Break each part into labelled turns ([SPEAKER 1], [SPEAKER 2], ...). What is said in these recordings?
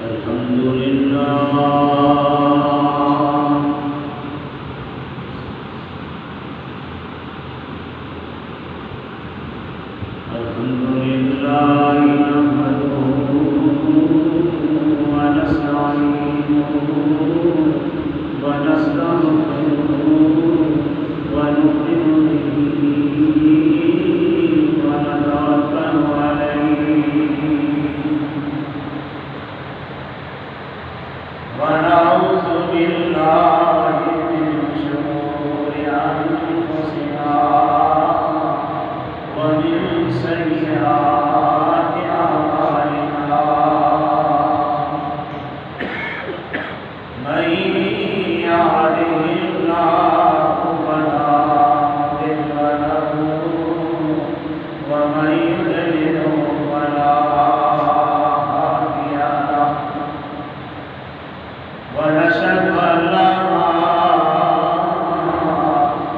[SPEAKER 1] الحمد لله نحمده ونستعينه ونستغفره ونؤمن به ونتوكل عليه ونعوذ بالله من شرور أنفسنا ومن سيئات أعمالنا من يهده الله فلا مضل له ومن يضلل فلا هادي له ونشهد أن لا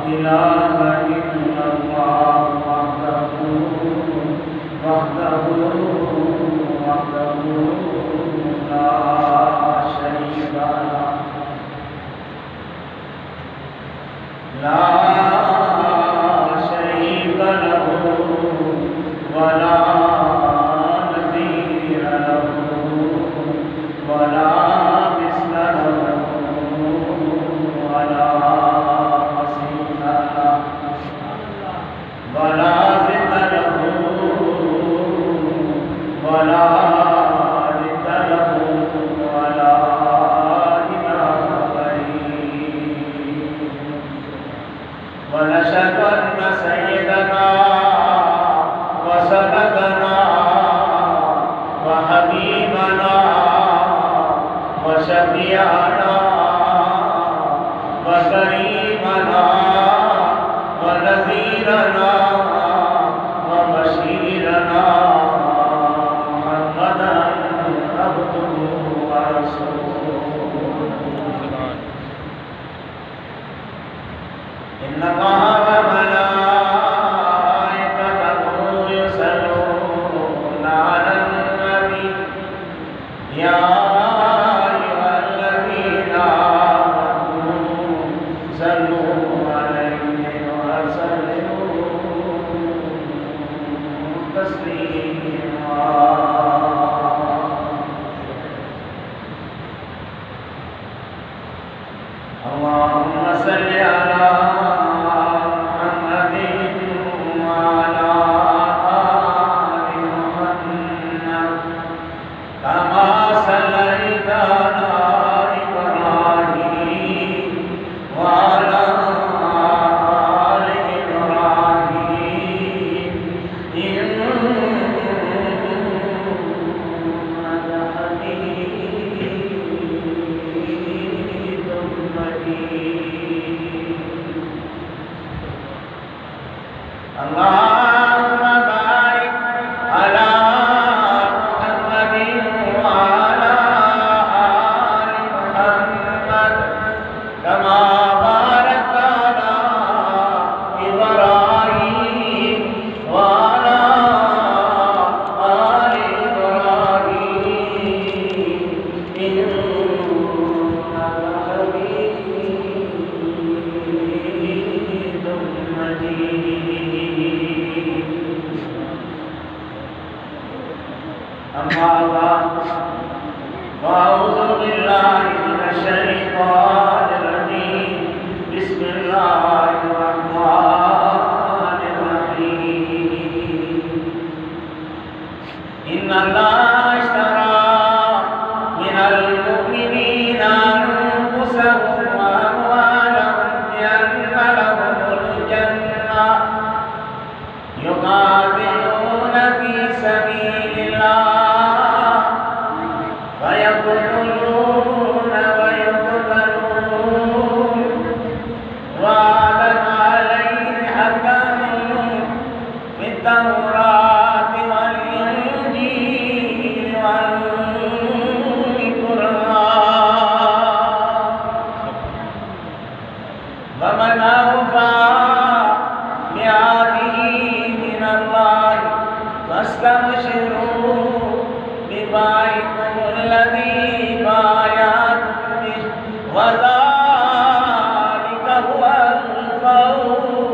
[SPEAKER 1] إله إلا الله وحده لا شريك له ولا نظير له ولا مثل له ولا مثيل له ولا ضد له ولا ند له ولا إله غيره ونشهد أن سيدنا وسندنا وحبيبنا وشفيعنا وكريمنا ونذيرنا وبشيرنا محمدا عبده ورسوله إن الله وملائكته يصلون على النبي يا أيها الذين آمنوا صلوا عليه وسلموا تسليما اللهم صل على محمد وعلى آل محمد كما صليت على إبراهيم وعلى آل إبراهيم إنك حميد مجيد اللهم بارك على محمد وعلى آل محمد كما باركت على إبراهيم وعلى آل إبراهيم إنك حميد مجيد أما بعد فأعوذ بالله من الشيطان الرجيم بسم الله الرحمن الرحيم إن الله اشترى من المؤمنين أنفسهم وأموالهم بأن لهم الجنة يقاتلون في سبيل الله فيقتلون ويقتلون وعدا عليه حقا في التوراة والإنجيل والقرآن ومن أوفى بعهده من الله فاستبشروا ببيعكم الذي بايعت به وذلك هو الفوز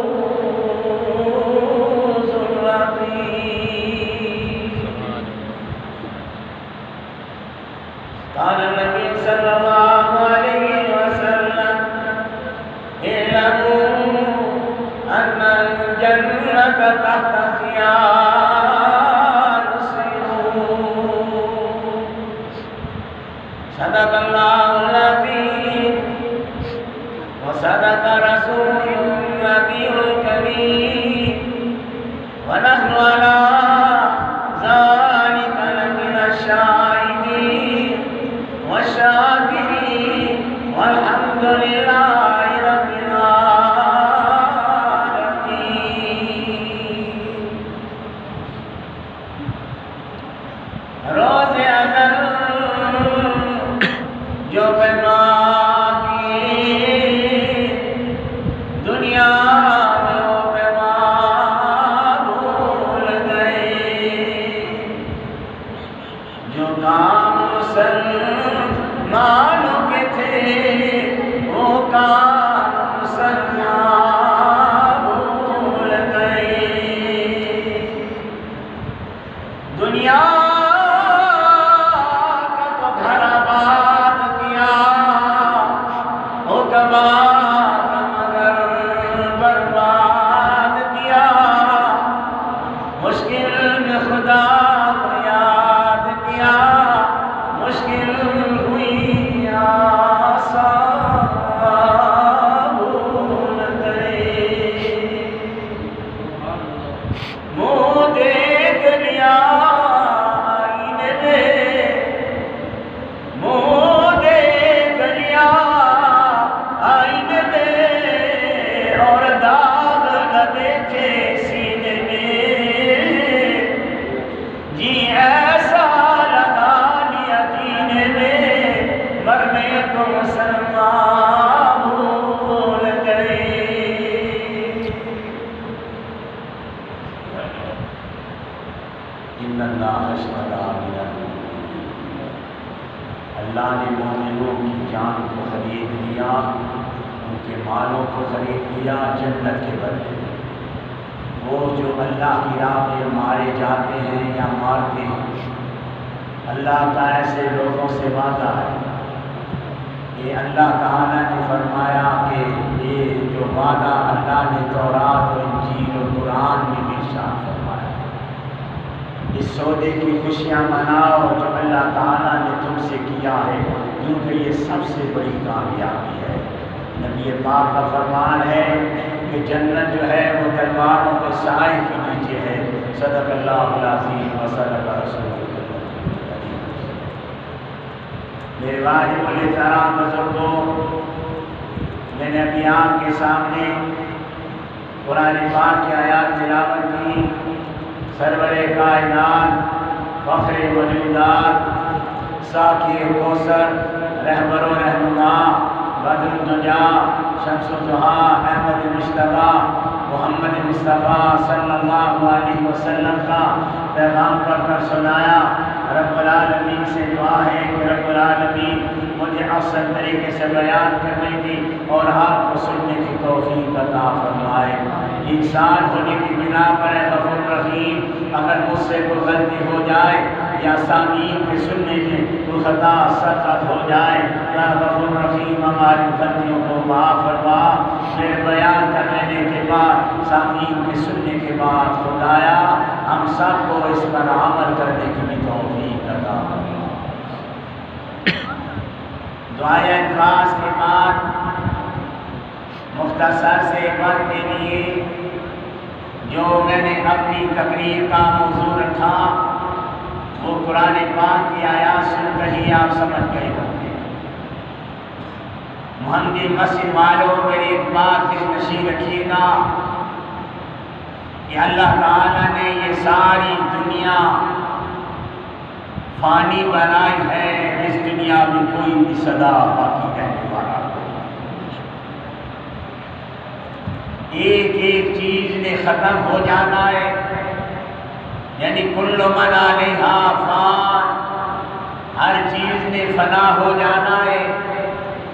[SPEAKER 1] العظيم. قال النبي صلى الله عليه وسلم اعلموا أن الجنة تحت خيار السيوف. صدق الله العظيم وصدق رسوله النبي الكريم ونحن على ذلك لمن الشاهدين والشاكرين والحمد لله رب العالمين. روز اگر جو بیمار دنیا میں وہ بیمار بھول گئے، جو کام مسلمانوں کے تھے وہ کام مسلمان بھول گئے. دنیا کا تو گھر آباد کیا حکما کا مگر برباد کیا. مشکل میں خدا کو یاد کیا، مشکل ہوئی آسان بھول گئے. منہ دیکھ لیا آئینے میں، منہ دیکھ لیا آئینے میں، اور داغ نہ دیکھے سینے میں. جی ایسا لگا لیا جینے میں، مرنے کو مسلمان بھول گئے. ان اللہ اشتری من المؤمنین، اللہ نے مومنوں کی جان کو خرید لیا، ان کے مالوں کو خرید لیا جنت کے بدلے میں. وہ جو اللہ کی راہ میں مارے جاتے ہیں یا مارتے ہیں، اللہ کا ایسے لوگوں سے وعدہ ہے. یہ اللہ تعالیٰ نے فرمایا کہ یہ جو وعدہ اللہ نے تورات و انجیل و قرآن میں بھی ارشاد فرمایا، اس سودے کی خوشیاں مناؤ جو اللہ تعالیٰ نے تم سے کیا ہے، کیونکہ یہ سب سے بڑی کامیابی ہے. نبی پاک کا فرمان ہے کہ جنت جو ہے وہ تلواروں کے سائے کے نیچے ہے. صدق اللہ العظیم و صدق رسول اللہ. میرے واجب الاحترام بزرگوں، میں نے ابھی آپ کے سامنے قرآن پاک کی آیات تلاوت کی. سرور کائنات، فخر وجودات، ساقی کوثر، رہبر و رہنما، بدر الدجا، شمس الضحیٰ، احمد مصطفیٰ، محمد مصطفیٰ صلی اللہ علیہ وسلم کا پیغام پڑھ کر سنایا. رب العالمین سے دعا ہے کہ رب العالمین مجھے احسن طریقے سے بیان کرنے کی اور آپ کو سننے کی توفیق عطا فرمائے. انسان ہونے کی بنا پر غفور رحیم، اگر مجھ سے کوئی غلطی ہو جائے یا سامعین کے سننے میں کوئی خطا سقط ہو جائے، یا غفور رحیم ہماری غلطیوں کو معاف فرما. میرے بیان کرنے کے بعد، سامعین کے سننے کے بعد خدایا ہم سب کو اس پر عمل کرنے کی بھی توفیق عطا فرما. دعائے انفاس کے بعد مختصر سے بات کے لیے جو میں نے اپنی تقریر کا موضوع رکھا وہ قرآن پاک کی آیات سن کر ہی آپ سمجھ گئے ہوں گے. محمدی مسجد والوں میری ایک بات دل نشین رکھیے گا کہ اللہ تعالیٰ نے یہ ساری دنیا فانی بنائی ہے، اس دنیا میں کوئی بھی صدا باقی رہنے والا نہیں. ایک ایک چیز نے ختم ہو جانا ہے، یعنی کل من علیہا فان، ہر چیز نے فنا ہو جانا ہے،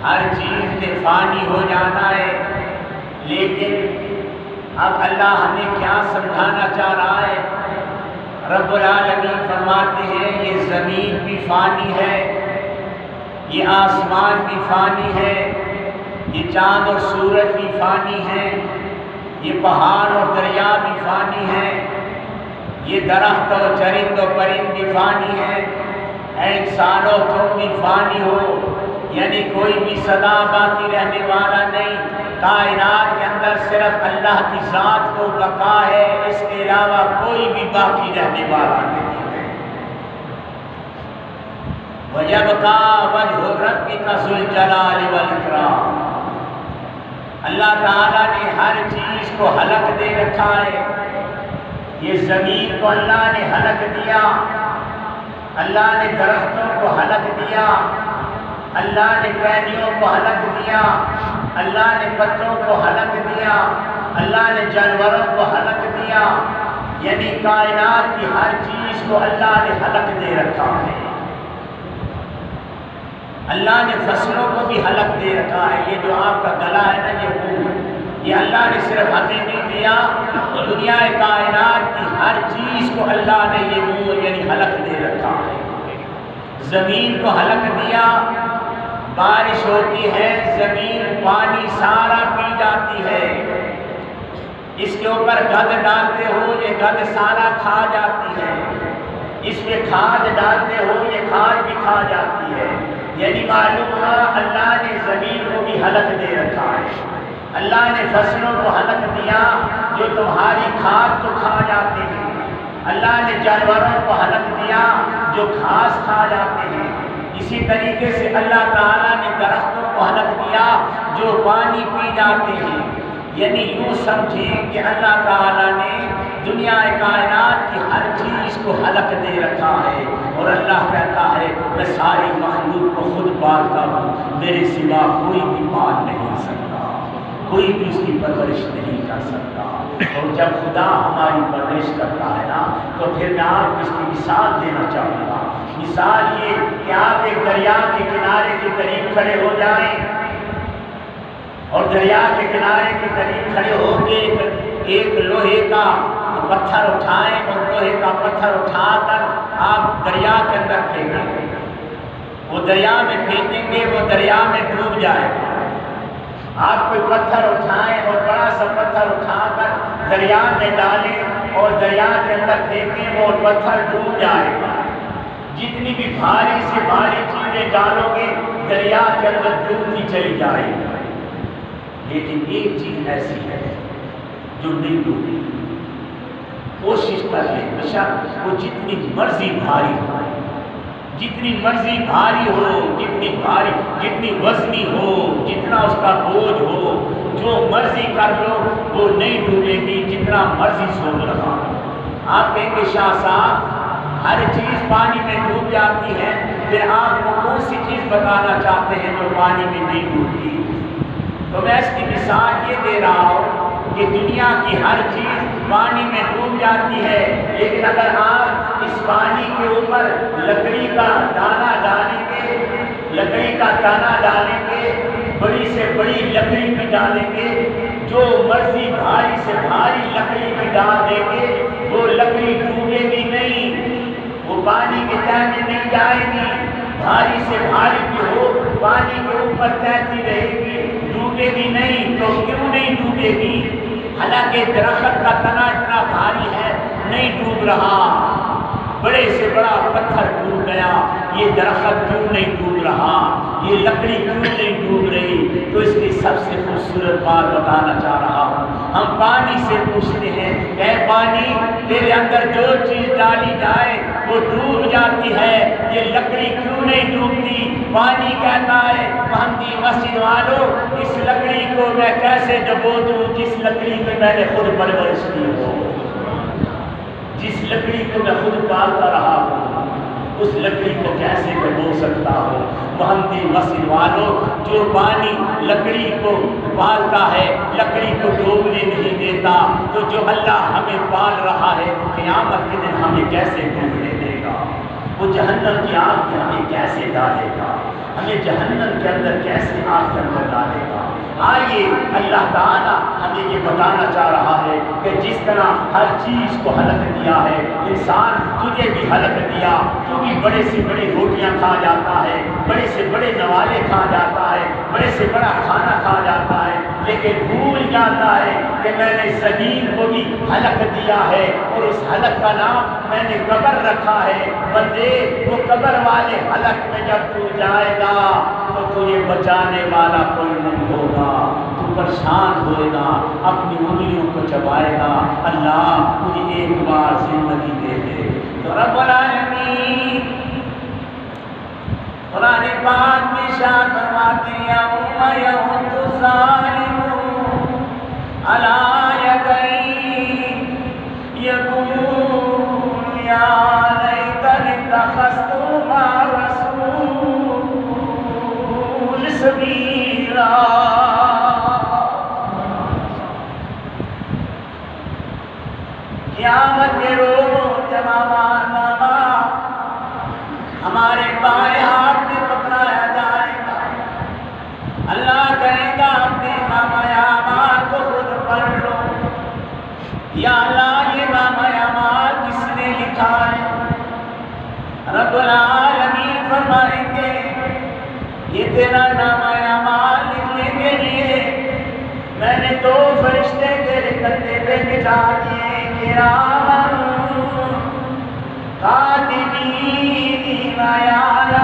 [SPEAKER 1] ہر چیز نے فانی ہو جانا ہے، لیکن اب اللہ ہمیں کیا سمجھانا چاہ رہا ہے؟ رب العالمین فرماتے ہیں یہ زمین بھی فانی ہے، یہ آسمان بھی فانی ہے، یہ چاند اور سورج بھی فانی ہے، یہ پہاڑ اور دریا بھی فانی ہے، یہ درخت اور چرند و پرند بھی فانی ہے، اے انسانوں تم بھی فانی ہو، یعنی کوئی بھی سدا باقی رہنے والا نہیں۔ کائنات کے اندر صرف اللہ کی ذات کو بقا ہے، اس کے علاوہ کوئی بھی باقی رہنے والا نہیں ہے۔ وَيَبْقَى وَجْهُ رَبِّكَ ذُو الْجَلَالِ وَالْإِكْرَامِ۔ اللہ تعالیٰ نے ہر چیز کو ہلک دے رکھا ہے۔ یہ زمین کو اللہ نے ہلک دیا، اللہ نے درختوں کو ہلک دیا، اللہ نے ٹہنیوں کو ہلک دیا، اللہ نے پتوں کو ہلک دیا، اللہ نے جانوروں کو ہلک دیا، یعنی کائنات کی ہر چیز کو اللہ نے ہلک دے رکھا ہے۔ اللہ نے فصلوں کو بھی ہلک دے رکھا ہے۔ یہ جو آپ کا گلا ہے نا، یہ اللہ نے صرف ہمیں نہیں دیا، دنیا کائنات کی ہر چیز کو اللہ نے یہ یعنی ہلک دے رکھا ہے۔ زمین کو ہلک دیا، بارش ہوتی ہے، زمین پانی سارا پی جاتی ہے، اس کے اوپر گند ڈالتے ہو یہ گند سارا کھا جاتی ہے، اس میں کھاد ڈالتے ہو یہ کھاد بھی کھا جاتی ہے، یعنی معلوم ہوا اللہ نے زمین کو بھی ہلک دے رکھا ہے۔ اللہ نے فصلوں کو ہلک دیا جو تمہاری کھاد کو کھا جاتے ہیں، اللہ نے جانوروں کو ہلک دیا جو گھاس کھا جاتے ہیں، اسی طریقے سے اللہ تعالیٰ نے درختوں کو ہلک دیا جو پانی پی جاتے ہیں، یعنی یوں سمجھیں کہ اللہ تعالیٰ نے دنیا کائنات کی ہر چیز کو ہلک دے رکھا ہے، اور اللہ کہتا ہے میں ساری مخلوق کو خود پالتا ہوں، میرے سوا کوئی بھی پال نہیں سکتا، کوئی بھی اس کی پرورش نہیں کر سکتا۔ اور جب خدا ہماری پرورش کرتا ہے نا، تو پھر میں آپ کو اس کی مثال دینا چاہوں گا۔ مثال یہ کہ آپ ایک دریا کے کنارے کے قریب کھڑے ہو جائیں، اور دریا کے کنارے کے قریب کھڑے ہو کے ایک لوہے کا پتھر اٹھائیں، اور لوہے کا پتھر اٹھا کر آپ دریا کے اندر پھینکیں، وہ دریا میں پھینکیں گے، وہ دریا میں ڈوب جائے گا۔ آپ کوئی پتھر اٹھائیں اور بڑا سا پتھر اٹھا کر دریا میں ڈالیں اور دریا کے اندر پھینکیں، وہ پتھر ڈوب جائے گا۔ جتنی بھی بھاری سے بھاری چیزیں ڈالو گے دریا کے اندر ڈوبتی چلی جائے گی، لیکن ایک چیز ایسی ہے جو نہیں ڈوبے گی۔ کوشش کر لیں، بشک وہ جتنی مرضی بھاری ہو، جتنی مرضی بھاری ہو، جتنی وزنی ہو، جتنا اس کا بوجھ ہو، جو مرضی کر لو وہ نہیں ڈوبے گی، جتنا مرضی سوچ رہا۔ آپ کہیں گے شاہ صاحب ہر چیز پانی میں ڈوب جاتی ہے، پھر آپ کو کون سی چیز بتانا چاہتے ہیں جو پانی میں نہیں ڈوبتی؟ تو میں اس کی مثال یہ دے رہا ہوں کہ دنیا کی ہر چیز پانی میں ڈوب جاتی ہے، لیکن اگر آپ اس پانی کے اوپر لکڑی کا دانہ ڈالیں گے، لکڑی کا دانہ ڈالیں گے، بڑی سے بڑی لکڑی بھی ڈالیں گے، جو مرضی بھاری سے بھاری لکڑی بھی ڈال دیں گے، وہ لکڑی ڈوبے گی نہیں، وہ پانی کے تہہ میں نہیں جائے گی، بھاری سے بھاری بھی ہو پانی کے اوپر تیرتی رہے گی، ڈوبے گی نہیں۔ تو کیوں نہیں ڈوبے گی؟ حالانکہ درخت کا تنا اتنا بھاری ہے نہیں ڈوب رہا، بڑے سے بڑا پتھر ڈوب گیا، یہ درخت کیوں نہیں ڈوب رہا، یہ لکڑی کیوں نہیں ڈوب رہی؟ تو اس کی سب سے خوبصورت بات بتانا چاہ رہا ہوں۔ ہم پانی سے پوچھتے ہیں اے پانی تیرے اندر جو چیز ڈالی جائے وہ ڈوب جاتی ہے، یہ لکڑی کیوں نہیں ڈوبتی؟ پانی کہتا ہے محمدی مسجد والوں اس لکڑی کو میں کیسے ڈبو دوں جس لکڑی کی میں نے خود پرورش کی ہو، جس لکڑی کو میں خود پالتا رہا ہوں، اس لکڑی کو کیسے ڈبو سکتا ہوں؟ محمدی مسجد والوں جو پانی لکڑی کو پالتا ہے لکڑی کو ڈوبنے نہیں دیتا، تو جو اللہ ہمیں پال رہا ہے قیامت کے دن ہمیں کیسے ڈوبنے دے گا؟ وہ جہنم کی آگ میں ہمیں کیسے ڈالے گا، ہمیں جہنم کے اندر کیسے آگ کے اندر ڈالے گا۔ آئیے اللہ تعالیٰ ہمیں یہ بتانا چاہ رہا ہے کہ جس طرح ہر چیز کو حلق دیا ہے، انسان تجھے بھی حلق دیا، تو بھی بڑے سے بڑے روٹیاں کھا جاتا ہے، بڑے سے بڑے نوالے کھا جاتا ہے، بڑے سے بڑا کھانا کھا جاتا ہے، لیکن بھول جاتا ہے کہ میں نے زمین کو بھی حلق دیا ہے اور اس حلق کا نام میں نے قبر رکھا ہے۔ بندے وہ قبر والے حلق میں جب تو جائے گا تو تجھے بچانے والا کوئی نہیں ہوگا، تو پریشان ہوئے گا، اپنی انگلیوں کو چبائے گا۔ اللہ مجھے ایک بار زندگی دے دے۔ تو رب العالمین قرآن پاک میں ارشاد فرماتے ہیں یوم یعض الظالم علی یدیہ یقول یا لیتنی اتخذت مع الرسول سبیلا۔ قیامت کے روز جب نامہ ہمارے بائیں ہاتھ میں پکڑایا جائے گا، اللہ کہے گا اپنے نامہ اعمال کو خود پڑھ لو۔ یا اللہ یہ نامہ اعمال کس نے لکھا ہے؟ رب العالمین فرمائیں گے یہ تیرا نامہ اعمال لکھنے کے لیے میں نے دو فرشتے تیرے کندھے پہ بٹھا دیے، کراماً کاتبین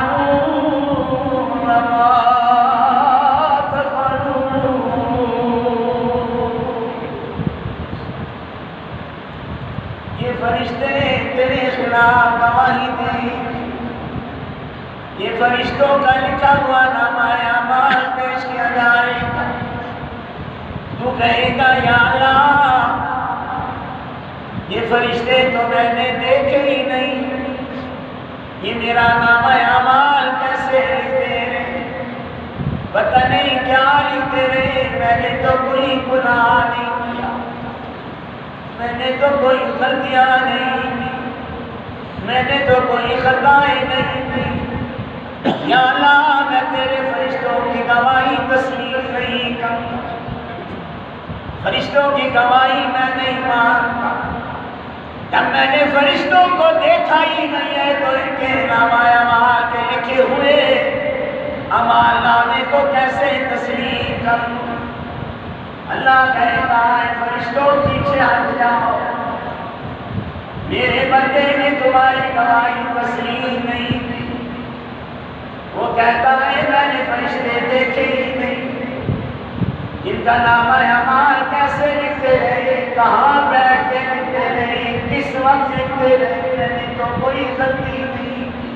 [SPEAKER 1] یعلمون ما تفعلون۔ یہ فرشتے تیرے خلاف گواہی دیں، یہ فرشتوں کا لکھا ہوا نامہ اعمال پیش کیا جائے گا۔ تو کہے گا یا اللہ یہ فرشتے تو میں نے دیکھے ہی نہیں، یہ میرا نامہ اعمال کیسے لکھتے رہے، پتہ نہیں کیا لکھتے رہے، میں نے تو کوئی گناہ نہیں کیا، میں نے تو کوئی غلطیاں نہیں کی، میں نے تو کوئی خطائیں نہیں کی۔ یا اللہ میں تیرے فرشتوں کی گواہی تسلیم نہیں کرتا، فرشتوں کی گواہی میں نہیں مانتا۔ جب میں نے فرشتوں کو دیکھا ہی نہیں ہے تو ان کے نامہ اعمال کے لکھے ہوئے اعمال نامے کو کیسے تسلیم کروں؟ اللہ کہتا ہے فرشتوں پیچھے ہٹ جاؤ، میرے بندے نے تمہاری گواہی تسلیم نہیں کی۔ وہ کہتا ہے میں نے فرشتے دیکھے ہی نہیں، ان کا نامہ اعمال کیسے لکھتے رہے، کہاں بیٹھ کے لکھتے رہے، کس وقت لکھتے رہے، میں نے تو کوئی غلطی نہیں کی،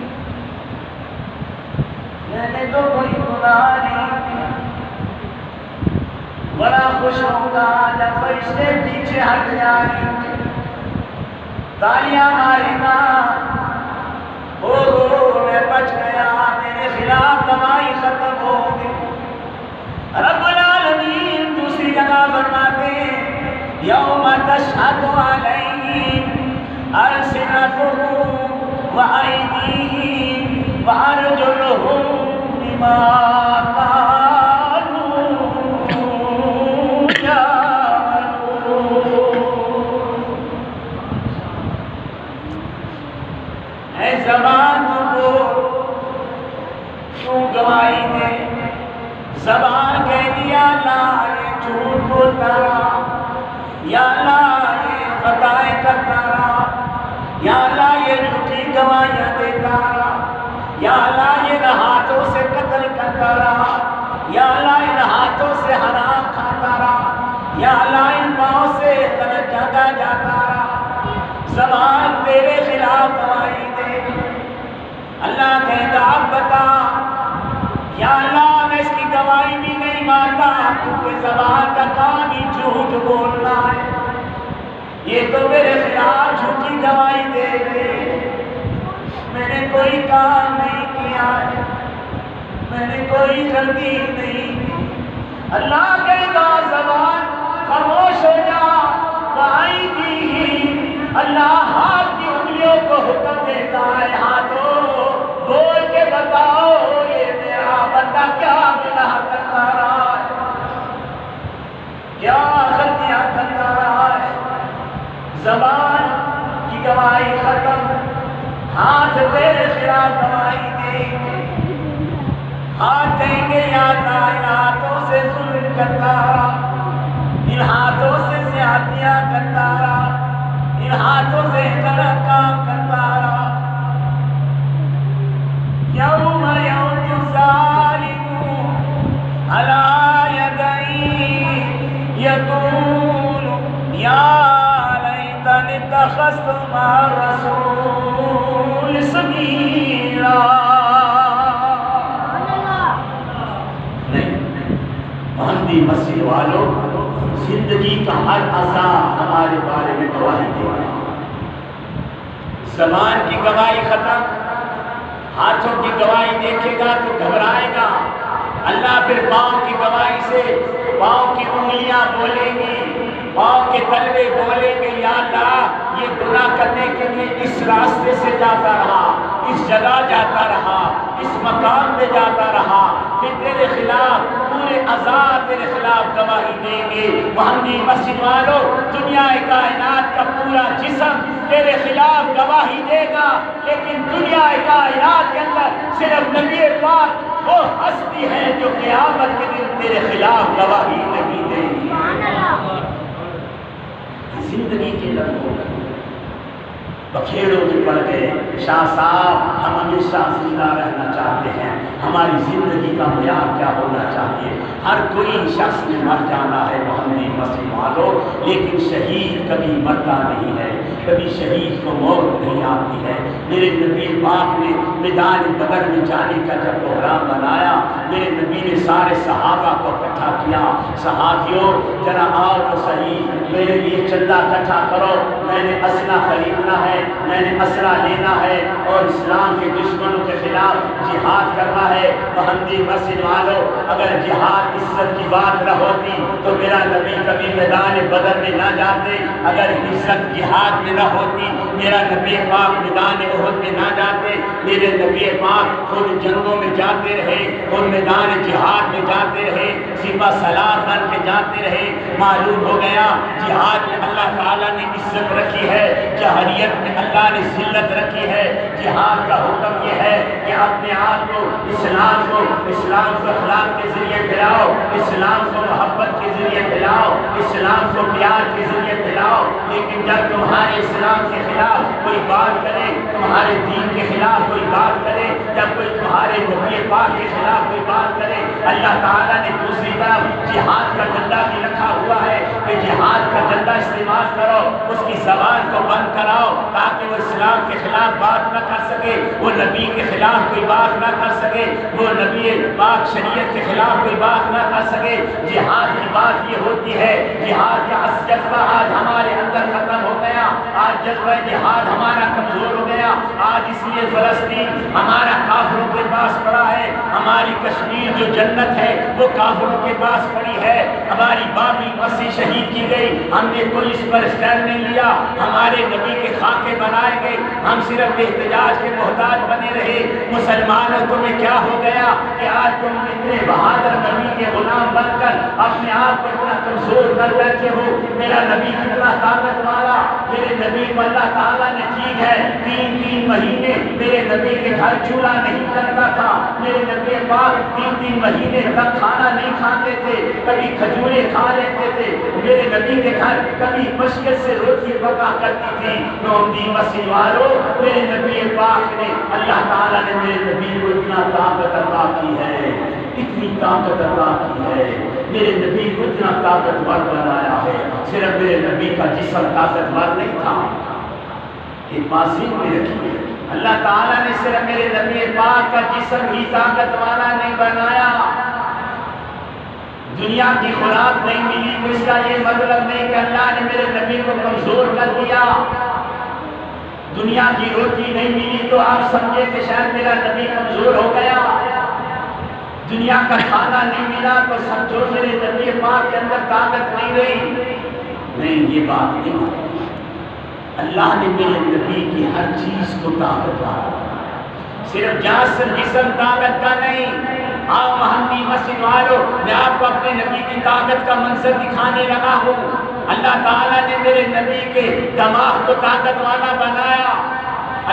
[SPEAKER 1] میں نے تو کوئی گناہ نہیں کیا۔ بڑا خوش ہوگا جب فرشتے پیچھے ہٹ جائیں گے، تالیاں مارے گا، او میں بچ گیا، میرے خلاف گواہی ختم ہو گئی۔ رب العالمین دوسری جگہ فرماتے ہیں یوم تشہد علیہم السنتہم وایدیہم وارجلہم بما کانوا یعملون۔ اے زبان تو بول، تو گواہی دے۔ زبان کہہ دیا اللہ یہ جھوٹ بولتا رہا، یا اللہ یہ خطائیں کرتا رہا، یا اللہ یہ جھوٹی گواہیاں دیتا رہا، یا اللہ یہ ہاتھوں سے قتل کرتا رہا، یا اللہ ان ہاتھوں سے حرام کھاتا رہا، یا اللہ ان پاؤں سے غلط جگہ جاتا رہا۔ زبان تیرے خلاف گواہی دے۔ اللہ کہتا اب بتا، یا اللہ میں اس کی گواہی بھی نہیں مانتا، کیونکہ زبان کا کام ہی جھوٹ بولنا ہے، یہ تو میرے خلاف جھوٹی گواہی دے رہے، میں نے کوئی کام نہیں کیا ہے، میں نے کوئی غلطی نہیں کی۔ اللہ کہتا زبان خاموش ہو جا، گواہی دی ہی۔ اللہ ہاتھ کی انگلیوں کو حکم دیتا ہے ہاتھوں گواہی ختم، ہاتھ تیرے خلاف گواہی دیں گے، ہاتھ دیں گے یا اللہ ان ہاتھوں سے ظلم کرتا رہا، ان ہاتھوں سے زیادتیاں کرتا رہا، ان ہاتھوں سے غلط کام کرتا رہا۔ یوم یعض الظالم علی یدیہ یقول یا لیتنی اتخذت مع الرسول سبیلا۔ مہندی مسجد والوں، زندگی کا ہر عزا ہمارے بارے میں گواہی دے گا۔ زبان کی گواہی ختم، ہاتھوں کی گواہی دیکھے گا تو گھبرائے گا۔ اللہ پھر پاؤں کی گواہی سے، پاؤں کی انگلیاں بولیں گی، پاؤں کے تلوے بولیں گے یا اللہ یہ گناہ کرنے کے لیے اس راستے سے جاتا رہا، اس جگہ جاتا رہا، اس مقام پہ جاتا رہا، پھر تیرے خلاف پورے عذاب تیرے خلاف گواہی دیں گے۔ مہندی مسجد والوں، دنیا کائنات کا پورا جسم تیرے خلاف گواہی دے گا، لیکن دنیا کائنات کے اندر صرف نبی پاک وہ ہستی ہے جو قیامت کے دن تیرے خلاف گواہی نہیں دے گی۔ زندگی کے لمحوں میں بکھیڑوں میں پڑ گئے۔ شاہ صاحب ہم ہمیشہ زندہ رہنا چاہتے ہیں، ہماری زندگی کا معیار کیا ہونا چاہیے؟ ہر کوئی شخص نے مر جانا ہے مہندی مسجد والوں، لیکن شہید کبھی مرتا نہیں ہے، کبھی شہید کو موت نہیں آتی ہے۔ میرے نبی پاک نے میدان بدر میں جانے کا جب پروگرام بنایا، میرے نبی نے سارے صحابہ کو اکٹھا کیا، صحابیوں ذرا آؤ تو صحیح، میرے لیے چندہ اکٹھا کرو، میں نے اسلحہ خریدنا ہے، میں نے اسلحہ لینا ہے اور اسلام کے دشمنوں کے خلاف جہاد کرنا ہے۔ مہندی مسجد والوں، اگر جہاد عزت کی بات نہ ہوتی تو میرا نبی کبھی میدان بدر میں نہ جاتے، اگر عزت جہاد میں نہ ہوتی میرا نبی پاک میدان احد میں نہ جاتے۔ میرے نبی پاک خود جنگوں میں جاتے رہے، خود میدان جہاد میں جاتے رہے، سپہ سالار بن کے جاتے رہے۔ معلوم ہو گیا جہاد میں اللہ تعالیٰ نے عزت رکھی ہے، جہریت میں اللہ نے ذلت رکھی ہے۔ جہاد کا حکم یہ ہے کہ اپنے آپ کو اسلام کو اخلاق کے ذریعے پھیلاؤ، اسلام کو محبت کے ذریعے پھیلاؤ، اسلام کو پیار کے ذریعے پھیلاؤ۔ لیکن جب تمہارے اسلام کے خلاف کوئی بات کرے، تمہارے دین کے خلاف کوئی بات کرے، جب کوئی تمہارے نبی پاک کے خلاف کوئی بات کرے، اللہ تعالیٰ نے دوسری طرف جہاد کا جھنڈا بھی رکھا ہوا ہے کہ جہاد کا جھنڈا استعمال کرو، اس کی زبان کو بند کراؤ تاکہ وہ اسلام کے خلاف بات نہ کر سکے، وہ نبی کے خلاف کوئی بات نہ کر سکے، وہ نبی پاک شریعت کے خلاف کوئی بات نہ کر سکے۔ جہاد کی بات یہ ہوتی ہے، جہاد کا جذبہ آج ہمارے اندر ختم ہو گیا، آج جذبہ جہاد ہمارا کمزور ہو گیا۔ آج اس لیے فلسطین ہمارا کافروں کے پاس پڑا ہے، ہماری کشمیر جو جنت ہے وہ کافروں کے پاس پڑی ہے، ہماری بابری مسجد شہید کی گئی، ہم نے کوئی اس پر اسٹینڈ نہیں لیا، ہمارے نبی کے خاکے بنائے گئے، ہم صرف احتجاج کے محتاج بنے رہے۔ مسلمانوں تمہیں کیا ہو گیا کہ آج تم اتنے بہادر نبی کے غلام بن کر اپنے آپ کو اتنا کمزور کر بیٹھے ہو؟ میرا نبی کتنا طاقت والا، میرے نبی کو اللہ تعالیٰ نے ٹھیک ہے 3 مہینے میرے نبی کے گھر چولہا نہیں جلتا تھا، میرے نبی پاک 3 مہینے تک کھانا نہیں کھاتے تھے، کبھی کھجوریں کھا لیتے تھے، میرے نبی کے گھر کبھی مشکل سے روٹی پکا کرتی تھی۔ مہندی مسجد والوں، میرے نبی پاک نے اللہ تعالیٰ نے میرے نبی کو اتنا طاقت عطا کی ہے، اتنی طاقت عطا کی ہے، میرے نبی کو اتنا طاقتور بنایا ہے۔ صرف میرے نبی کا جسم طاقتور نہیں تھا، ایک بازی میں رکھی، اللہ تعالیٰ نے صرف میرے نبی پاک کا جسم ہی طاقت والا نہیں بنایا۔ دنیا کی خوراک نہیں ملی تو اس کا یہ مطلب نہیں کہ اللہ نے میرے نبی کو کمزور کر دیا۔ دنیا کی روٹی نہیں ملی تو آپ سمجھے کہ شاید میرا نبی کمزور ہو گیا۔ دنیا کا کھانا نہیں ملا تو سمجھو میرے نبی پاک کے اندر طاقت نہیں رہی۔ نہیں، یہ بات نہیں، اللہ نے میرے نبی کی ہر چیز کو طاقت والا، صرف جسم طاقت کا نہیں۔ آؤ مہندی مسجد والوں، میں آپ کو اپنے نبی کی طاقت کا منظر دکھانے لگا ہوں۔ اللہ تعالیٰ نے میرے نبی کے دماغ کو طاقت والا بنایا،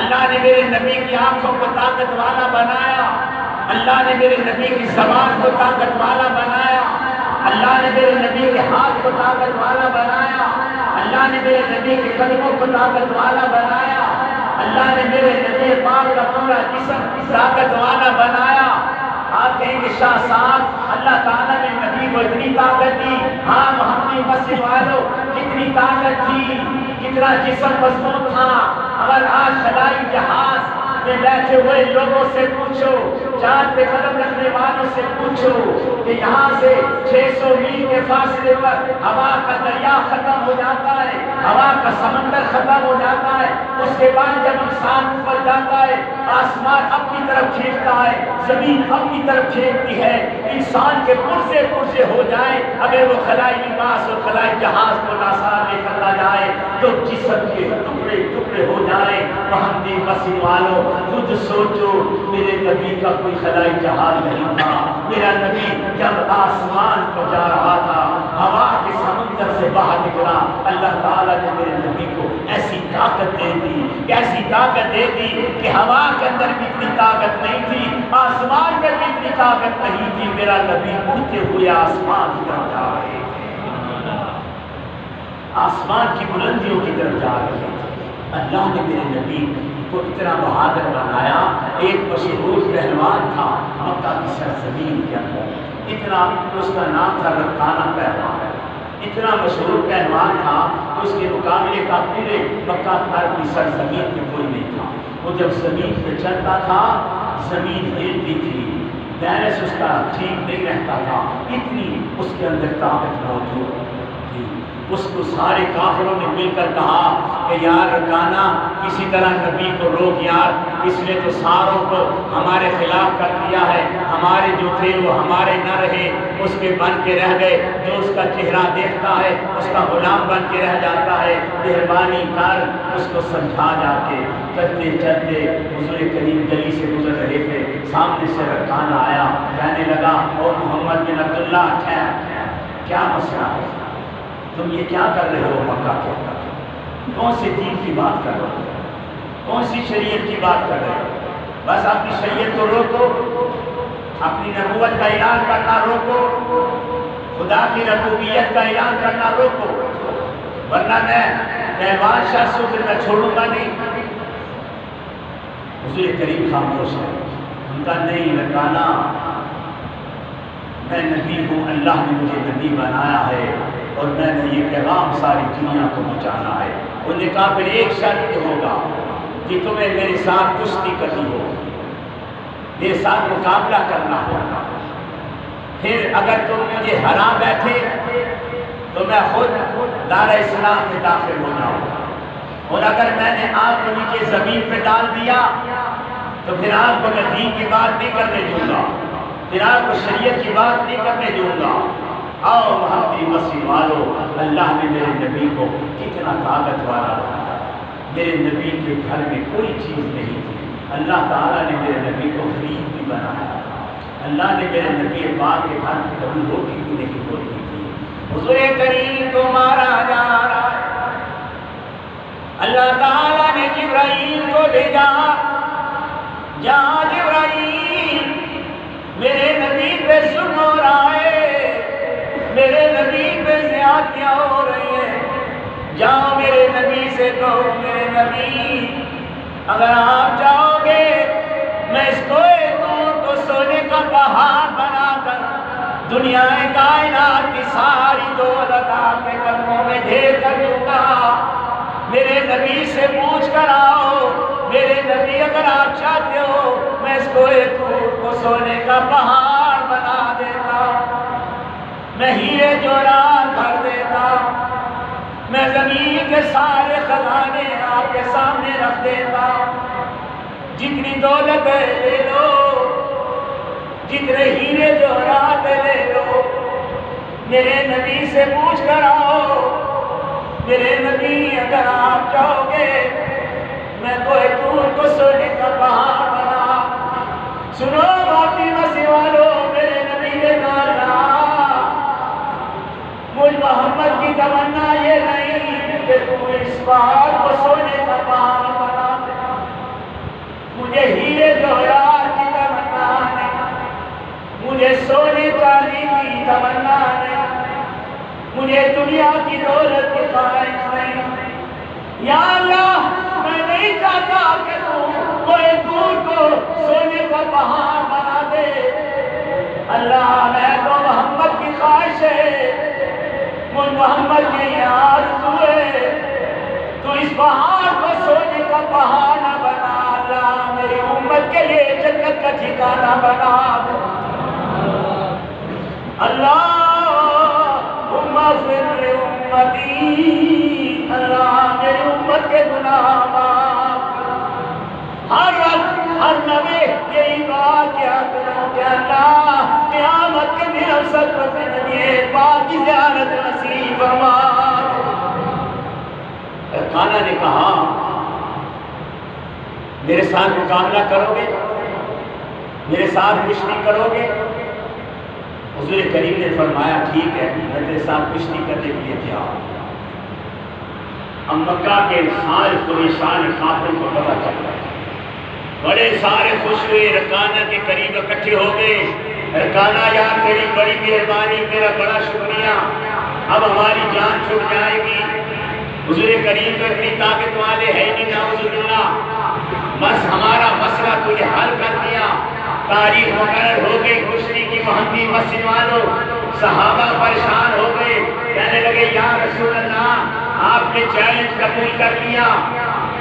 [SPEAKER 1] اللہ نے میرے نبی کی آنکھوں کو طاقت والا بنایا، اللہ نے میرے نبی کی زبان کو طاقت والا بنایا، اللہ نے میرے نبی کے ہاتھ کو طاقت والا بنایا، اللہ نے میرے نبی کے قدموں کو طاقت والا بنایا، اللہ نے میرے نبی پاک کا پورا جسم طاقت والا بنایا۔ آپ کہیں گے شاہ صاحب اللہ تعالیٰ نے نبی کو اتنی طاقت دی، ہاں محمدی مسجد والوں کتنی طاقت تھی، کتنا جسم مضبوط تھا۔ اگر آج خلائی جہاز میں بیٹھے ہوئے لوگوں سے پوچھو، چاند پہ قدم رکھنے والوں سے پوچھو کہ یہاں سے 600 میل کے فاصلے پر ہوا کا دریا ختم ہو جاتا ہے، ہوا کا سمندر ختم ہو جاتا ہے، اس کے بعد جب انسان اوپر جاتا ہے آسمان اپنی طرف کھینچتا ہے، زمین اپنی طرف کھینچتی ہے، انسان کے پرزے ہو جائے، اگر وہ خلائی لباس اور خلائی جہاز کو ناسار لے کر لا جائے تو جسم کے ٹکڑے ٹکڑے ہو جائیں۔ محمدی مسجد والوں خود سوچو، میرے نبی کا کوئی خلائی جہاز نہیں تھا، میرا نبی جب آسمان کو جا رہا تھا ہوا کے سمندر سے باہر نکلا، اللہ تعالیٰ نے میرے نبی کو ایسی طاقت دے دی، ایسی طاقت دے دی کہ ہوا کے اندر بھی اتنی طاقت نہیں تھی، آسمان میں بھی اتنی طاقت نہیں تھی، میرا نبی اڑتے ہوئے آسمان کی طرف جا رہے تھے، آسمان کی بلندیوں کی طرف جا رہے تھے۔ اللہ نے میرے نبی کو اتنا بہادر بنایا۔ ایک مشہور پہلوان تھا مکہ کی سرزمین کے اندر، اتنا اس کا نام تھا رکانہ پہلوان، اتنا مشہور پہلوان تھا اس کے مقابلے کا پورے مکہ کی سرزمین میں کوئی نہیں تھا۔ وہ جب زمین پہ چلتا تھا زمین ہلتی تھی، بیلنس اس کا ٹھیک نہیں رہتا تھا، اتنی اس کے اندر طاقت موجود تھی۔ اس کو سارے کافروں نے مل کر کہا کہ یار رکانہ کسی طرح نبی کو روک یار، اس نے تو ساروں کو ہمارے خلاف کر دیا ہے، ہمارے جو تھے وہ ہمارے نہ رہے، اس کے بن کے رہ گئے، جو اس کا چہرہ دیکھتا ہے اس کا غلام بن کے رہ جاتا ہے، مہربانی کر اس کو سمجھا جا کے۔ چلتے چلتے حضور کریم گلی سے گزر رہے تھے، سامنے سے رکانہ آیا، کہنے لگا او محمد بن عبداللہ کیا مسئلہ ہے، تم یہ کیا کر رہے ہو مکہ کے اندر، کون سے دین کی بات کر رہے ہو، کون سی شریعت کی بات کر رہے ہو، بس اپنی شریعت کو روکو، اپنی نبوت کا اعلان کرنا روکو، خدا کی ربوبیت کا اعلان کرنا روکو، ورنہ میں پہلوان شاہ صدر میں چھوڑوں گا نہیں۔ حضور کریم خاموش ہے، ان کا نہیں رکانہ میں نبی ہوں، اللہ نے مجھے نبی بنایا ہے اور میں نے یہ پیغام ساری دنیا کو پہنچانا ہے۔ انہوں نے کہا پھر ایک شرط ہوگا کہ تمہیں میرے ساتھ کشتی کرنی ہو، میرے ساتھ مقابلہ کرنا ہوگا، پھر اگر تم مجھے ہرا بیٹھے تو میں خود دار اسلام میں داخل ہو جاؤں گا، اور اگر میں نے آپ کو نیچے زمین پہ ڈال دیا تو پھر آپ کو میں دین کی بات نہیں کرنے دوں گا، پھر آپ کو شریعت کی بات نہیں کرنے دوں گا۔ آؤ محمدی مسجد والوں، اللہ نے میرے نبی کو کتنا طاقت والا بنایا۔ میرے نبی کے گھر میں کوئی چیز نہیں تھی، اللہ تعالیٰ نے میرے نبی کو غریب بھی بنایا تھا، اللہ نے میرے نبی پاک کے گھر میں کبھی روٹی بھی نہیں ہوتی تھی۔ حضور کریم کو مارا جا رہا ہے، اللہ تعالیٰ نے جبرائیل کو بھیجا، جا جبرائیل میرے نبی پہ ظلم ہو رہا ہے، میرے نبی پہ زیادتیاں ہو رہی ہیں، جاؤ میرے نبی سے کہو میرے نبی اگر آپ جاؤ گے میں اس کوہ طور کو سونے کا پہاڑ بنا کر دنیا کائنات کی ساری دولت آپ کے قدموں میں دے کر دوں گا۔ میرے نبی سے پوچھ کر آؤ، میرے نبی اگر آپ چاہتے ہو میں اس کوہ طور کو سونے کا پہاڑ بنا دیتا، میں ہیرے جوہرات بھر دیتا، میں زمین کے سارے خزانے آپ کے سامنے رکھ دیتا، جتنی دولت ہے لے لو، جتنے ہیرے جوہرات لے لو، میرے نبی سے پوچھ کر آؤ، میرے نبی اگر آپ چاہو گے میں کوہ طور کو سونے کا پہاڑ بنا۔ سنو باقی مسیح والوں، میرے نبی نے کہا مجھ محمد کی تمنا یہ کہ تو اس پہاڑ کو سونے کا پہاڑ بنا دے. مجھے ہیرے جواہرات کی تمنا نہیں, مجھے سونے چاندی کی تمنا نہیں, مجھے دنیا کی دولت کی خواہش نہیں. یا اللہ میں نہیں چاہتا کہ تو کوئی دور کو سونے کا پہاڑ بنا دے. اللہ میں تو محمد کی خواہش ہے, مجھ محمد کی آرزو ہے, تو اس پہاڑ کو سونے کا پہاڑ نہ بنا. اللہ میری امت کے لیے جنت کا ٹھکانہ بنا دے. اللہم اغفر لامتی, اللہ میری امت کے گناہ معاف کر. ہر وقت ہر نبی یہی دعا کیا کرو کہ اللہ قیامت کے دن اوسط پر نبی پاک کی زیارت نصیب فرما. کانا نے کہا میرے ساتھ مقابلہ کرو گے, میرے ساتھ کشتی کرو گے؟ حضور کریم نے فرمایا ٹھیک ہے, میں تیرے ساتھ کشتی کرنے کے لیے تیار ہوں. اب مکہ کے سارے پریشان کافروں کو پتہ چل رہا ہے, بڑے سارے خوش ہوئے, رکانہ کے قریب اکٹھے ہو گئے. رکانہ یار تیری بڑی مہربانی, تیرا بڑا شکریہ, اب ہماری جان چھوٹ جائے گی. حضور کریم تو اتنی طاقت والے ہے نہیں, نعوذ باللہ, بس ہمارا مسئلہ تو یہ حل کر دیا. تاریخ مقرر ہو گئی کشتی کی. محمدی مسجد والوں صحابہ پریشان ہو گئے, کہنے لگے یا رسول اللہ آپ نے چیلنج قبول کر لیا,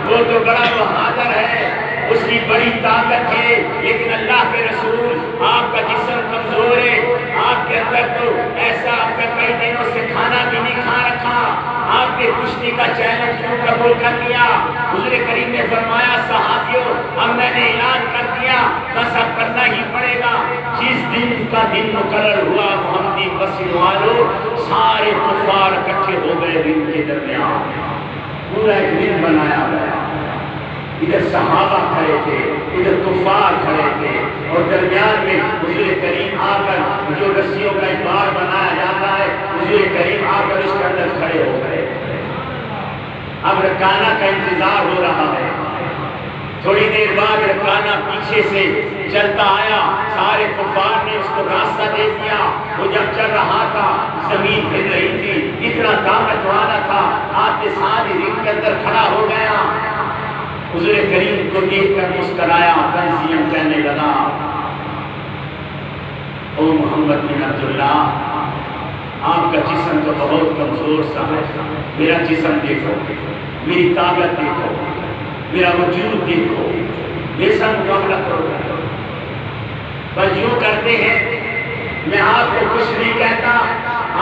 [SPEAKER 1] وہ تو بڑا بہادر ہے, اس کی بڑی طاقت ہے, لیکن اللہ کے رسول آپ کا جسم کمزور ہے, آپ کے اندر تو ایسا آپ کا کئی دنوں سے کھانا بھی نہیں کھا رکھا, آپ نے کشتی کا چیلنج کیوں قبول کر لیا؟ حضور کریم نے فرمایا صحابیوں اب میں نے اعلان کر دیا, بس اب کرنا ہی پڑے گا. جس دن کا دن مقرر ہوا محمدی مسجد والوں سارے کفار اکٹھے ہو گئے دن کے درمیان, پورا ایک دن بنایا گیا. ادھر صحابہ کھڑے تھے, ادھر کفار کھڑے تھے, اور درمیان میں حضور کریم آ کر جو رسیوں کا ایک بار بنایا جاتا ہے, حضور کریم آ کر اس کے اندر کھڑے ہو گئے. اب رکانہ کا انتظار ہو رہا ہے. تھوڑی دیر بعد رکانہ پیچھے سے چلتا آیا, سارے کفار نے اس کو راستہ دے دیا. وہ جب چل رہا تھا زمین ہل رہی تھی, اتنا طاقت والا تھا, آتے سارے رنگ کے اندر کھڑا ہو گیا. حضور کریم کو دیکھ کر مسکرایا, تنزیم کہنے لگا او محمد بن عبداللہ آپ کا جسم تو بہت کمزور سا ہے, میرا جسم دیکھو, میری طاقت دیکھو, میرا وجود دیکھو, میرے ساتھ مقابلہ کرو. بس یوں کرتے ہیں, میں آپ کو کچھ نہیں کہتا,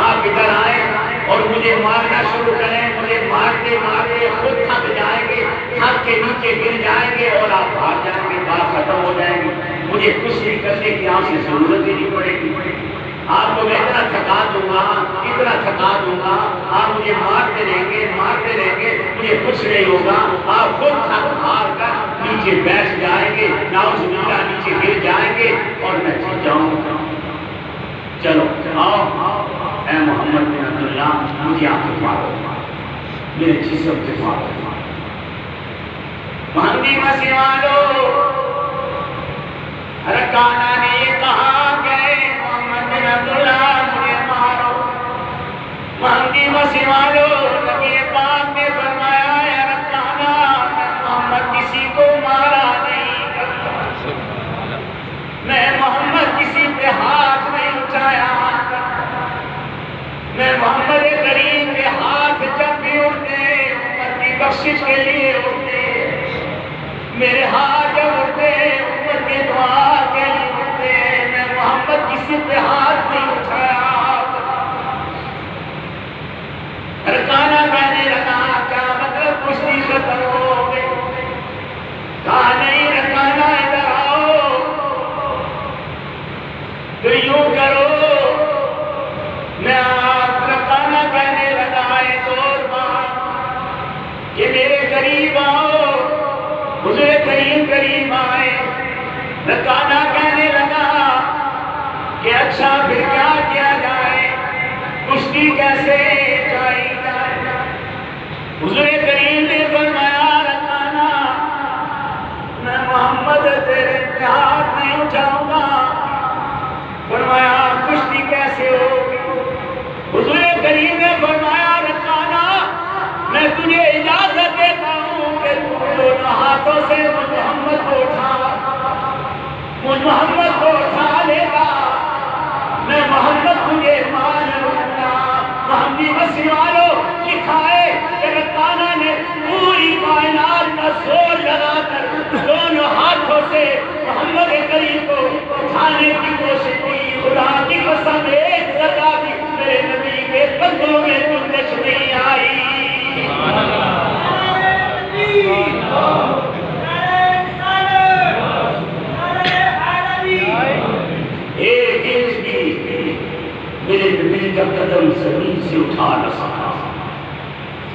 [SPEAKER 1] آپ ادھر آئیں اور مجھے مارنا شروع کریں. مجھے مارتے مارتے خود تھک جائیں گے, تھک کے نیچے گر جائیں گے اور آپ بھاگ جائیں گے, بات ختم ہو جائے گی. مجھے کچھ نہیں کرنے کی آپ سے ضرورت ہی نہیں پڑے گی. آپ کو میں اتنا تھکا دوں گا, اتنا تھکا دوں گا, آپ مجھے مارتے رہیں گے, مارتے رہیں گے, مجھے کچھ نہیں ہوگا. آپ خود تھک ہار کر نیچے بیٹھ جائیں گے, نعوذ باللہ نیچے گر جائیں گے اور میں جیت جاؤں گا. چلو آؤ اے محمد بن عبداللہ مجھے آپ کے مارو, میرے جسم کے مارو. محمدی مسیح والو رکانہ نے یہ کہا کہ محمد بن عبداللہ مجھے مارو. محمدی مسیح والو نبی پاک نے فرمایا یا رکانہ میں محمد کسی کو مارا نہیں کرتا, میں محمد کسی پہ ہاتھ نہیں اٹھایا, میں محمد کریم کے ہاتھ جب بھی اٹھتے امت کی بخشش کے لیے اٹھتے, میرے ہاتھ جب اٹھتے امت کی دعا کے لیے اٹھتے, میں محمد کسی پہ ہاتھ نہیں اٹھایا. رکانہ کہنے لگا کیا مطلب کشتی ختم ہو گئی؟ کہا نہیں رکانہ ادھر آؤ, تو یوں کرو. میں رکانہ کہنے لگا ایک اور بات کہ میرے قریب آؤ. حضور کریم قریب آئے. رکانہ کہنے لگا کہ اچھا پھر کیا جائے, کشتی کیسے چلائی جائے؟ حضور کریم نے فرمایا رکانا میں محمد تیرے ہاتھ نہیں اٹھاؤں گا. فرمایا کشتی کیسے ہوگی؟ حضور کریم نے فرمایا رکانا میں تجھے اجازت دیتا ہوں کہ تو دونوں ہاتھوں سے محمد کو اٹھا لے گا. میں محمد تجھے مان لوں گا. محمدی مسیح والوں لکھا ہے کہ رکانہ نے پوری کائنات کا زور لگا کر دونوں ہاتھوں سے محمد کریم کو اٹھانے کی کوشش کی. خدا کی قسم ایک ذرہ بھی میرے نبی کے قدموں میں گنجش نہیں آئی. ایک انچ بھی میرے نبی کا قدم زمین سے اٹھا نہ سکا.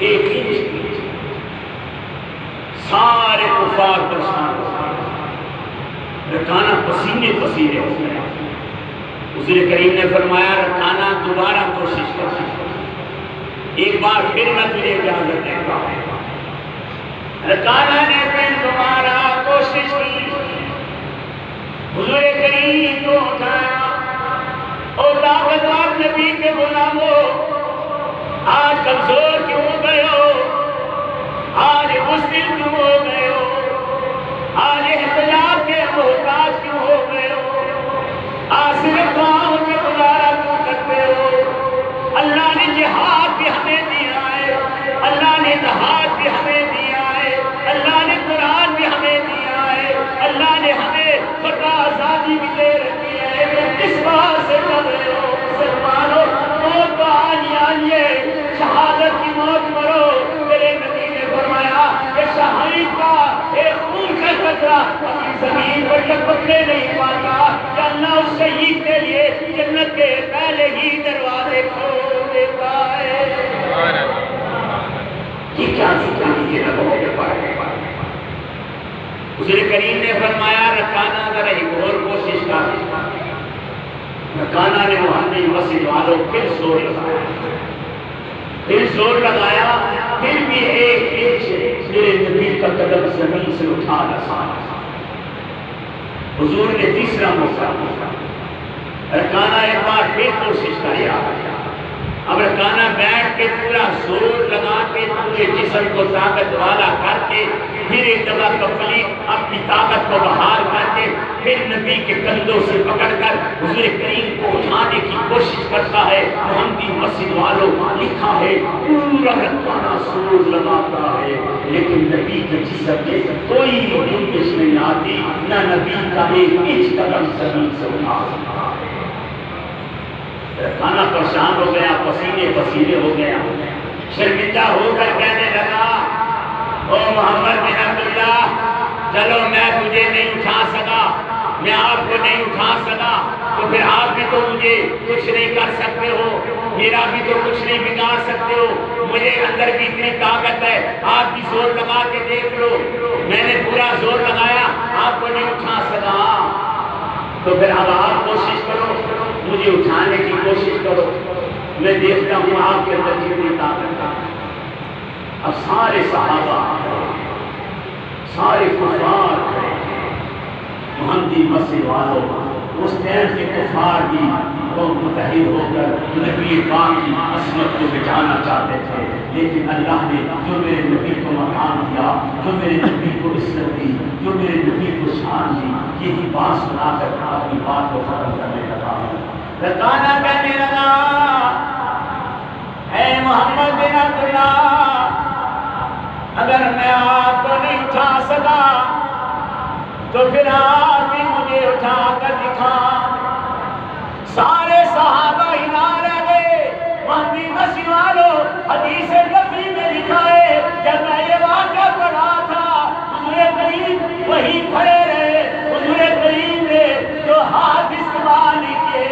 [SPEAKER 1] ایک انچ بھی. سارے کفار پریشان ہو گئے. رکانہ پسینے پسینے ہو گئے. حضور کریم نے فرمایا رکانہ دوبارہ کوشش کر. ایک بار پھر میں تجھے اجازت دیتا ہوں. رکانہ نے پھر دوبارہ کوشش کی. حضور کریم کو اٹھایا. اور طاقتور نبی کے غلاموں آج کمزور کیوں ہو گئے ہو؟ آج مسلم کیوں ہو گئے ہو؟ آج احتجاج کے محتاج کیوں ہو گئے ہو؟ آج صرف دعاؤں میں گزارا کیوں کرتے ہو؟ اللہ نے جہاد بھی ہمیں دیا ہے. اللہ نے جہاد بھی ہمیں دیا ہے. اللہ نے قرآن بھی ہمیں دیا ہے. اللہ نے ہمیں فتح آزادی بھی دے رکھی ہے. اس بات سے کر رہے ہو مسلمانوں موت تو آنی ہے. شہادت کی موت مرو. میرے نبی نے فرمایا کہ شہید کا ایک خون کا قطرہ اپنی زمین پر ٹپکنے نہیں پاتا کہ اللہ اس شہید کے لیے جنت کے پہلے ہی دروازے کھول دیتا ہے. یہ کیا زندگی کے نبووں کے بارے میں حضور کریم نے فرمایا رکانہ ذرا ایک اور کوشش کر. رکانہ نے محمدی مسجد والوں پھر زور لگایا. پھر بھی ایک انچ میرے نبی کا قدم زمین سے اٹھا نہ سکا. حضور نے تیسرا موقع رکانہ ایک بار پھر کوشش کیا. اب رکانہ بیٹھ کے پورا زور لگا کے پورے جسم کو طاقت والا کر کے پھر ایک دفعہ کمپلیٹ اپنی طاقت کو بحال کر کے پھر نبی کے کندھوں سے پکڑ کر حضور کریم کو اٹھانے کی کوشش کرتا ہے. محمدی مسجد والوں لکھا ہے پورا رکانہ زور لگاتا ہے لیکن نبی کے جسم میں کوئی گنجش نہیں آتی. نہ نبی کا ایک انچ قدم زمین سے اٹھا سکتا. رکانہ پریشان ہو گیا. پسینے پسینے ہو گیا. شرمندہ ہو کر کہنے لگا او محمد بن عبداللہ چلو میں تجھے نہیں اٹھا سکا. میں آپ کو نہیں اٹھا سکا تو پھر آپ بھی تو مجھے کچھ نہیں کر سکتے ہو. میرا بھی تو کچھ نہیں بگاڑ سکتے ہو. مجھے اندر بھی اتنی طاقت ہے. آپ بھی زور لگا کے دیکھ لو. میں نے پورا زور لگایا آپ کو نہیں اٹھا سکا. تو پھر اب آپ کوشش کرو مجھے اٹھانے کی کوشش کرو. میں دیکھتا ہوں آپ کے اندر کتنی طاقت ہے. اب سارے صحابہ سارے کفار محمدی مسجد والوں اس ٹائم کے کفار بھی متحد ہو کر نبی پاک کی عصمت کو بچانا چاہتے تھے. لیکن اللہ نے جو میرے نبی کو مقام دیا, جو میرے نبی کو عزت دی, جو میرے نبی کو شان دی, یہی بات سنا کر اپنی بات کو ختم کرنے لگا. رکانہ کہنے لگا اے محمد بن عبداللہ اگر میں آپ کو نہیں اٹھا سکا تو پھر آپ بھی مجھے اٹھا کر دکھا. سارے صحابہ ہلا رہ گئے. محمدی مسجد والوں حدیث نبوی میں لکھا ہے جب میں یہ واقعہ پڑھا تھا حضور کریم وہیں کھڑے رہے. حضور کریم نے جو ہاتھ استعمال کیے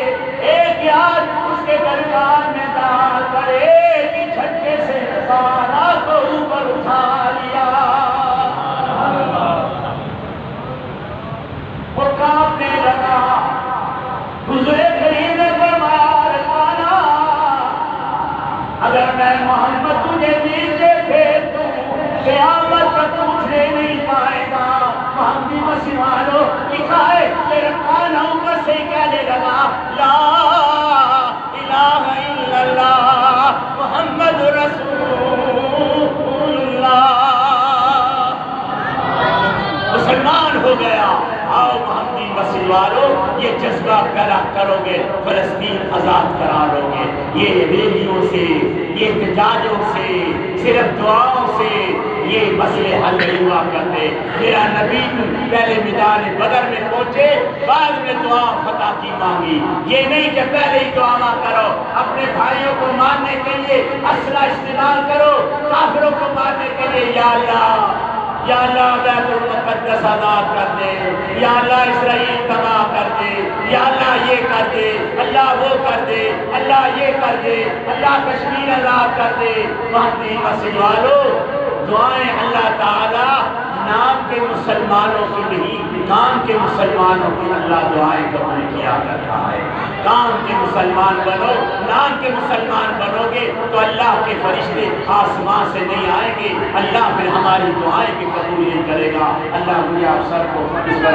[SPEAKER 1] ایک ہاتھ اس کے درمیان میں ڈال کر ایک ہی جھٹکے سے سارا کو اوپر اٹھا لیا. وہ کانپنے لگا. حضور کریم نے فرمایا رکانہ اگر میں محمد تجھے نیچے پھینک مسلمان ہو گیا۔ آؤ محمدی مسجد والوں، یہ جذبہ پیدا کرو گے، فلسطین آزاد کرا لو گے۔ یہ ریلیوں سے، یہ احتجاجوں سے، صرف دعاؤں سے یہ مسئلے حل نہیں ہوا کرتے۔ میرا نبی پہلے میدان بدر میں پہنچے، بعد میں دعا فتح کی مانگی۔ یہ نہیں کہ پہلے ہی دعا کرو، اپنے بھائیوں کو مارنے کے لیے اسلحہ استعمال کرو، کافروں کو مارنے کے لیے یا اللہ، یا اللہ بیت المقدس آزاد کر دے، یا اللہ اسرائیل تباہ کر دے، یا اللہ یہ کر دے، اللہ وہ کر دے، اللہ یہ کر دے، اللہ کشمیر آزاد کر دے۔ محمدی مسجد والوں، دعائیں اللہ تعالیٰ نام کے مسلمانوں کی نہیں، کام کے مسلمانوں کی اللہ دعائیں قبول کیا کرتا ہے۔ کام کے مسلمان بنو، نام کے مسلمان بنو گے تو اللہ کے فرشتے آسمان سے نہیں آئیں گے، اللہ پھر ہماری دعائیں بھی قبول نہیں کرے گا۔ اللہ مجھے آپ سب کو اس پر